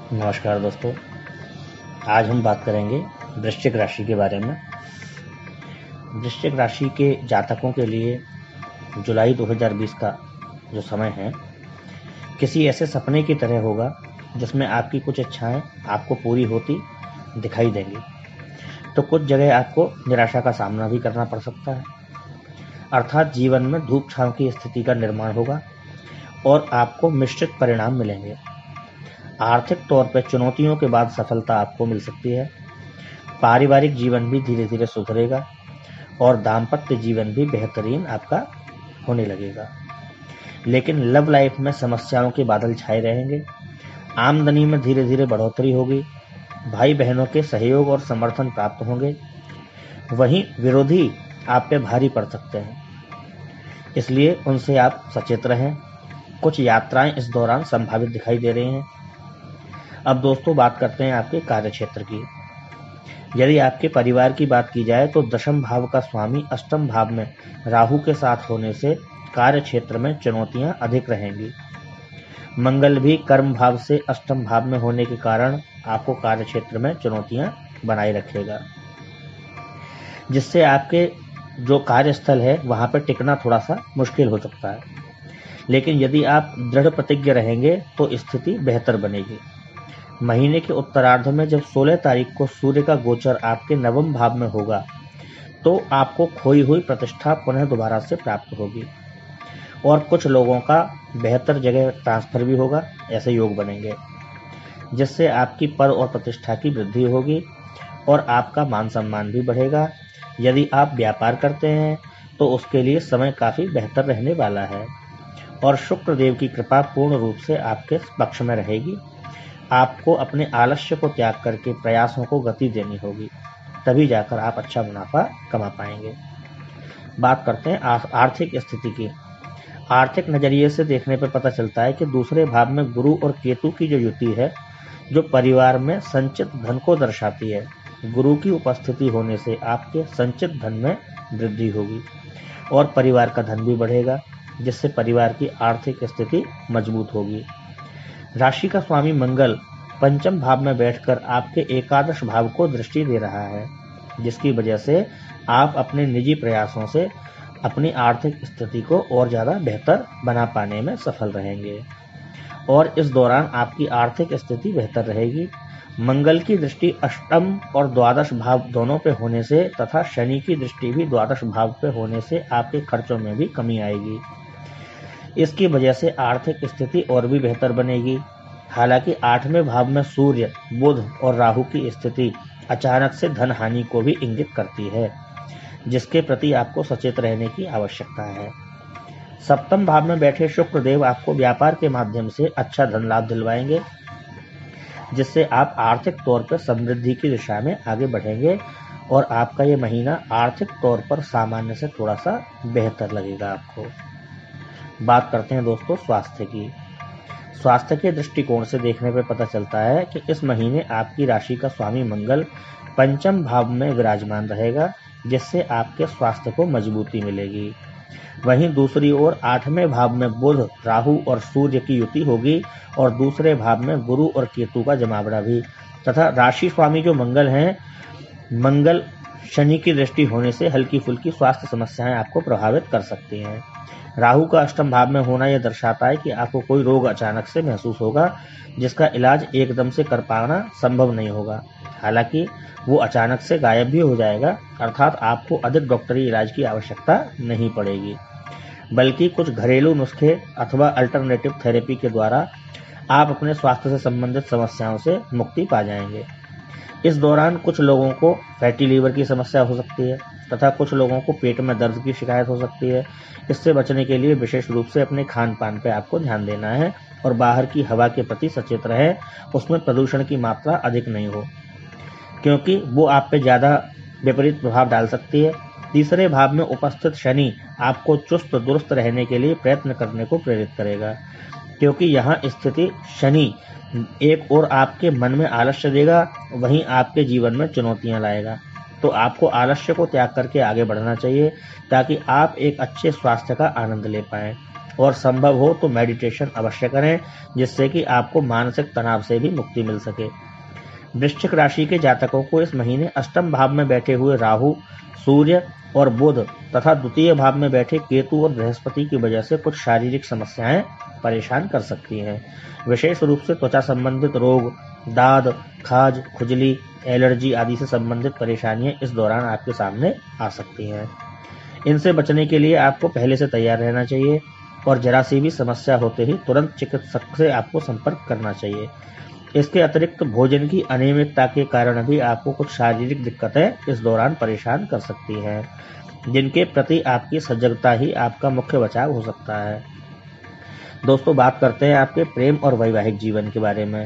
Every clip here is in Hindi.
नमस्कार दोस्तों। आज हम बात करेंगे वृश्चिक राशि के बारे में। वृश्चिक राशि के जातकों के लिए जुलाई 2020 का जो समय है किसी ऐसे सपने की तरह होगा जिसमें आपकी कुछ इच्छाएं आपको पूरी होती दिखाई देंगी, तो कुछ जगह आपको निराशा का सामना भी करना पड़ सकता है। अर्थात जीवन में धूप छांव की स्थिति का निर्माण होगा और आपको मिश्रित परिणाम मिलेंगे। आर्थिक तौर पर चुनौतियों के बाद सफलता आपको मिल सकती है। पारिवारिक जीवन भी धीरे धीरे सुधरेगा और दाम्पत्य जीवन भी बेहतरीन आपका होने लगेगा। लेकिन लव लाइफ में समस्याओं के बादल छाए रहेंगे। आमदनी में धीरे धीरे बढ़ोतरी होगी। भाई बहनों के सहयोग और समर्थन प्राप्त होंगे। वहीं विरोधी आप पे भारी पड़ सकते हैं, इसलिए उनसे आप सचेत रहें। कुछ यात्राएं इस दौरान संभावित दिखाई दे रही हैं। अब दोस्तों बात करते हैं आपके कार्यक्षेत्र की। यदि आपके परिवार की बात की जाए तो दशम भाव का स्वामी अष्टम भाव में राहु के साथ होने से कार्य क्षेत्र में चुनौतियां अधिक रहेंगी। मंगल भी कर्म भाव से अष्टम भाव में होने के कारण आपको कार्य क्षेत्र में चुनौतियां बनाए रखेगा, जिससे आपके जो कार्यस्थल है वहां पर टिकना थोड़ा सा मुश्किल हो सकता है। लेकिन यदि आप दृढ़ प्रतिज्ञ रहेंगे तो स्थिति बेहतर बनेगी। महीने के उत्तरार्ध में जब 16 तारीख को सूर्य का गोचर आपके नवम भाव में होगा तो आपको खोई हुई प्रतिष्ठा पुनः दोबारा से प्राप्त होगी और कुछ लोगों का बेहतर जगह ट्रांसफर भी होगा। ऐसे योग बनेंगे जिससे आपकी पद और प्रतिष्ठा की वृद्धि होगी और आपका मान सम्मान भी बढ़ेगा। यदि आप व्यापार करते हैं तो उसके लिए समय काफ़ी बेहतर रहने वाला है और शुक्र देव की कृपा पूर्ण रूप से आपके पक्ष में रहेगी। आपको अपने आलस्य को त्याग करके प्रयासों को गति देनी होगी, तभी जाकर आप अच्छा मुनाफा कमा पाएंगे। बात करते हैं आर्थिक स्थिति की। आर्थिक नजरिए से देखने पर पता चलता है कि दूसरे भाव में गुरु और केतु की जो युति है, जो परिवार में संचित धन को दर्शाती है। गुरु की उपस्थिति होने से आपके संचित धन में वृद्धि होगी और परिवार का धन भी बढ़ेगा, जिससे परिवार की आर्थिक स्थिति मजबूत होगी। राशि का स्वामी मंगल पंचम भाव में बैठकर आपके एकादश भाव को दृष्टि दे रहा है, जिसकी वजह से आप अपने निजी प्रयासों से अपनी आर्थिक स्थिति को और ज़्यादा बेहतर बना पाने में सफल रहेंगे और इस दौरान आपकी आर्थिक स्थिति बेहतर रहेगी। मंगल की दृष्टि अष्टम और द्वादश भाव दोनों पे होने से तथा शनि की दृष्टि भी द्वादश भाव पे होने से आपके खर्चों में भी कमी आएगी। इसकी वजह से आर्थिक स्थिति और भी बेहतर बनेगी। हालांकि 8वें भाव में सूर्य, बुध और राहु की स्थिति अचानक से धन हानि को भी इंगित करती है, जिसके प्रति आपको सचेत रहने की आवश्यकता है। सप्तम भाव में बैठे शुक्र देव आपको व्यापार के माध्यम से अच्छा धन लाभ दिलवाएंगे, जिससे आप आर्थिक तौर पर समृद्धि की दिशा में आगे बढ़ेंगे और आपका ये महीना आर्थिक तौर पर सामान्य से थोड़ा सा बेहतर लगेगा आपको। बात करते हैं दोस्तों स्वास्थ्य की। स्वास्थ्य के दृष्टिकोण से देखने पर पता चलता है कि इस महीने आपकी राशि का स्वामी मंगल पंचम भाव में विराजमान रहेगा, जिससे आपके स्वास्थ्य को मजबूती मिलेगी। वहीं दूसरी ओर 8वें भाव में बुध, राहु और सूर्य की युति होगी और दूसरे भाव में गुरु और केतु का जमावड़ा भी, तथा राशि स्वामी जो मंगल हैं, मंगल शनि की दृष्टि होने से हल्की फुल्की स्वास्थ्य समस्याएं आपको प्रभावित कर सकती हैं। राहु का अष्टम भाव में होना यह दर्शाता है कि आपको कोई रोग अचानक से महसूस होगा, जिसका इलाज एकदम से कर पाना संभव नहीं होगा। हालांकि वो अचानक से गायब भी हो जाएगा, अर्थात आपको अधिक डॉक्टरी इलाज की आवश्यकता नहीं पड़ेगी, बल्कि कुछ घरेलू नुस्खे अथवा अल्टरनेटिव थेरेपी के द्वारा आप अपने स्वास्थ्य से संबंधित समस्याओं से मुक्ति पा जाएंगे। इस दौरान कुछ लोगों को फैटी लीवर की समस्या हो सकती है तथा कुछ लोगों को पेट में दर्द की शिकायत हो सकती है। इससे बचने के लिए विशेष रूप से अपने खान पान पर आपको ध्यान देना है और बाहर की हवा के प्रति सचेत रहें, उसमें प्रदूषण की मात्रा अधिक नहीं हो, क्योंकि वो आप पे ज़्यादा विपरीत प्रभाव डाल सकती है। तीसरे भाव में उपस्थित शनि आपको चुस्त दुरुस्त रहने के लिए प्रयत्न करने को प्रेरित करेगा, क्योंकि यहाँ स्थिति शनि एक और आपके मन में आलस्य देगा, वहीं आपके जीवन में चुनौतियां लाएगा। तो आपको आलस्य को त्याग करके आगे बढ़ना चाहिए ताकि आप एक अच्छे स्वास्थ्य का आनंद ले पाएं। और संभव हो तो मेडिटेशन अवश्य करें, जिससे कि आपको मानसिक तनाव से भी मुक्ति मिल सके। वृश्चिक राशि के जातकों को इस महीने अष्टम भाव में बैठे हुए राहु, सूर्य और बुध तथा द्वितीय भाव में बैठे केतु और बृहस्पति की वजह से कुछ शारीरिक समस्याएं परेशान कर सकती हैं। विशेष रूप से त्वचा संबंधित रोग, दाद, खाज, खुजली, एलर्जी आदि से संबंधित परेशानियां इस दौरान आपके सामने आ सकती हैं। इनसे बचने के लिए आपको पहले से तैयार रहना चाहिए और जरा सी भी समस्या होते ही तुरंत चिकित्सक से आपको संपर्क करना चाहिए। इसके अतिरिक्त भोजन की अनियमितता के कारण भी आपको कुछ शारीरिक दिक्कतें इस दौरान परेशान कर सकती हैं, जिनके प्रति आपकी सजगता ही आपका मुख्य बचाव हो सकता है। दोस्तों, बात करते हैं आपके प्रेम और वैवाहिक जीवन के बारे में।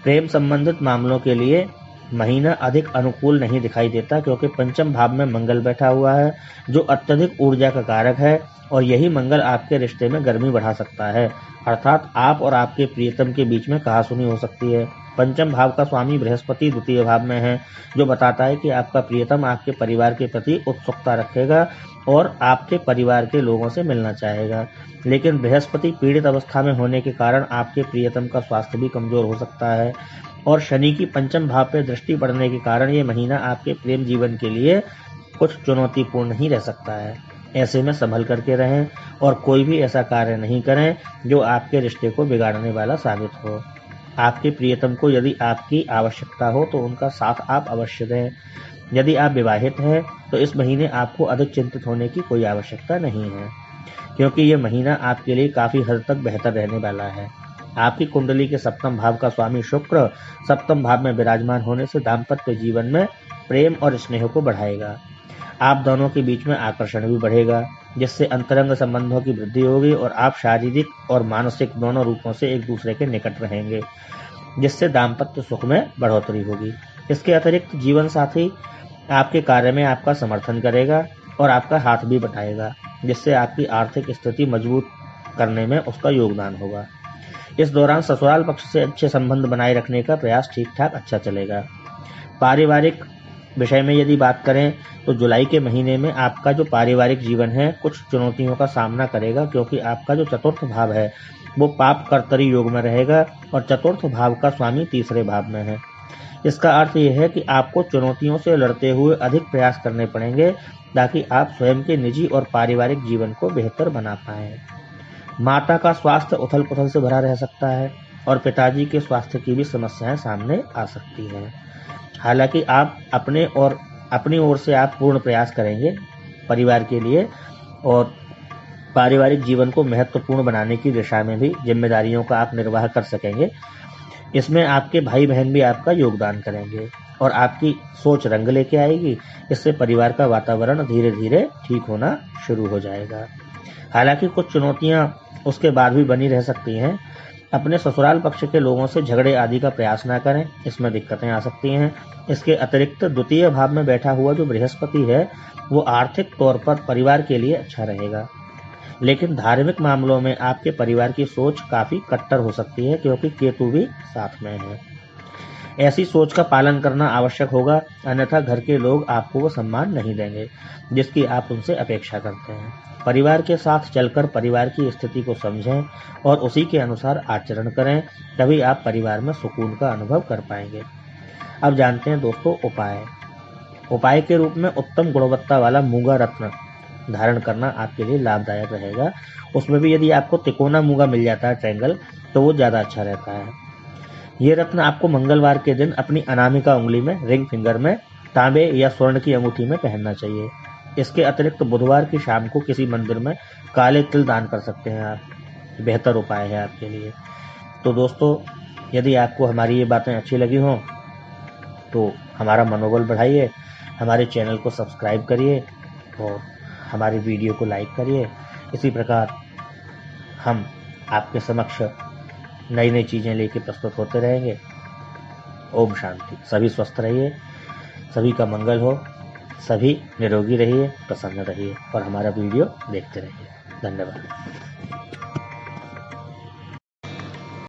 प्रेम संबंधित मामलों के लिए महीना अधिक अनुकूल नहीं दिखाई देता, क्योंकि पंचम भाव में मंगल बैठा हुआ है, जो अत्यधिक ऊर्जा का कारक है, और यही मंगल आपके रिश्ते में गर्मी बढ़ा सकता है, अर्थात आप और आपके प्रियतम के बीच में कहासुनी हो सकती है। पंचम भाव का स्वामी बृहस्पति द्वितीय भाव में है, जो बताता है कि आपका प्रियतम आपके परिवार के प्रति उत्सुकता रखेगा और आपके परिवार के लोगों से मिलना चाहेगा। लेकिन बृहस्पति पीड़ित अवस्था में होने के कारण आपके प्रियतम का स्वास्थ्य भी कमजोर हो सकता है, और शनि की पंचम भाव पर दृष्टि पड़ने के कारण ये महीना आपके प्रेम जीवन के लिए कुछ चुनौतीपूर्ण ही रह सकता है। ऐसे में संभल करके रहें और कोई भी ऐसा कार्य नहीं करें जो आपके रिश्ते को बिगाड़ने वाला साबित हो। आपके प्रियतम को यदि आपकी आवश्यकता हो तो उनका साथ आप अवश्य दें। यदि आप विवाहित हैं तो इस महीने आपको अधिक चिंतित होने की कोई आवश्यकता नहीं है, क्योंकि यह महीना आपके लिए काफी हद तक बेहतर रहने वाला है। आपकी कुंडली के सप्तम भाव का स्वामी शुक्र सप्तम भाव में विराजमान होने से दाम्पत्य जीवन में प्रेम और स्नेह को बढ़ाएगा। आप दोनों के बीच में आकर्षण भी बढ़ेगा, जिससे अंतरंग संबंधों की वृद्धि होगी और आप शारीरिक और मानसिक दोनों रूपों से एक दूसरे के निकट रहेंगे, जिससे दाम्पत्य सुख में बढ़ोतरी होगी। इसके अतिरिक्त जीवन साथी आपके कार्य में आपका समर्थन करेगा और आपका हाथ भी बटाएगा, जिससे आपकी आर्थिक स्थिति मजबूत करने में उसका योगदान होगा। इस दौरान ससुराल पक्ष से अच्छे संबंध बनाए रखने का प्रयास ठीक ठाक अच्छा चलेगा। पारिवारिक विषय में यदि बात करें तो जुलाई के महीने में आपका जो पारिवारिक जीवन है कुछ चुनौतियों का सामना करेगा, क्योंकि आपका जो चतुर्थ भाव है वो पाप कर्तरी योग में रहेगा और चतुर्थ भाव का स्वामी तीसरे भाव में है। इसका अर्थ यह है कि आपको चुनौतियों से लड़ते हुए अधिक प्रयास करने पड़ेंगे, ताकि आप स्वयं के निजी और पारिवारिक जीवन को बेहतर बना पाएं। माता का स्वास्थ्य उथल पुथल से भरा रह सकता है और पिताजी के स्वास्थ्य की भी समस्याएं सामने आ सकती हैं। हालांकि आप अपनी ओर से आप पूर्ण प्रयास करेंगे परिवार के लिए और पारिवारिक जीवन को महत्वपूर्ण बनाने की दिशा में भी जिम्मेदारियों का आप निर्वाह कर सकेंगे। इसमें आपके भाई बहन भी आपका योगदान करेंगे और आपकी सोच रंग लेके आएगी। इससे परिवार का वातावरण धीरे धीरे ठीक होना शुरू हो जाएगा। हालांकि कुछ चुनौतियां उसके बाद भी बनी रह सकती हैं। अपने ससुराल पक्ष के लोगों से झगड़े आदि का प्रयास न करें, इसमें दिक्कतें आ सकती हैं। इसके अतिरिक्त द्वितीय भाव में बैठा हुआ जो बृहस्पति है वो आर्थिक तौर पर परिवार के लिए अच्छा रहेगा, लेकिन धार्मिक मामलों में आपके परिवार की सोच काफी कट्टर हो सकती है, क्योंकि केतु भी साथ में है। ऐसी सोच का पालन करना आवश्यक होगा, अन्यथा घर के लोग आपको वो सम्मान नहीं देंगे जिसकी आप उनसे अपेक्षा करते हैं। परिवार के साथ चलकर परिवार की स्थिति को समझें और उसी के अनुसार आचरण करें, तभी आप परिवार में सुकून का अनुभव कर पाएंगे। अब जानते हैं दोस्तों उपाय के रूप में उत्तम गुणवत्ता वाला मूंगा रत्न धारण करना आपके लिए लाभदायक रहेगा। उसमें भी यदि आपको तिकोना मूंगा मिल जाता है ट्रायंगल, तो वो ज्यादा अच्छा रहता है। ये रत्न आपको मंगलवार के दिन अपनी अनामिका उंगली में, रिंग फिंगर में, तांबे या स्वर्ण की अंगूठी में पहनना चाहिए। इसके अतिरिक्त बुधवार की शाम को किसी मंदिर में काले तिल दान कर सकते हैं आप, बेहतर उपाय है आपके लिए। तो दोस्तों, यदि आपको हमारी ये बातें अच्छी लगी हों तो हमारा मनोबल बढ़ाइए, हमारे चैनल को सब्सक्राइब करिए और हमारी वीडियो को लाइक करिए। इसी प्रकार हम आपके समक्ष नई नई चीज़ें लेके प्रस्तुत होते रहेंगे। ओम शांति। सभी स्वस्थ रहिए, सभी का मंगल हो, सभी निरोगी रहिए, प्रसन्न रहिए और हमारा वीडियो देखते रहिए। धन्यवाद।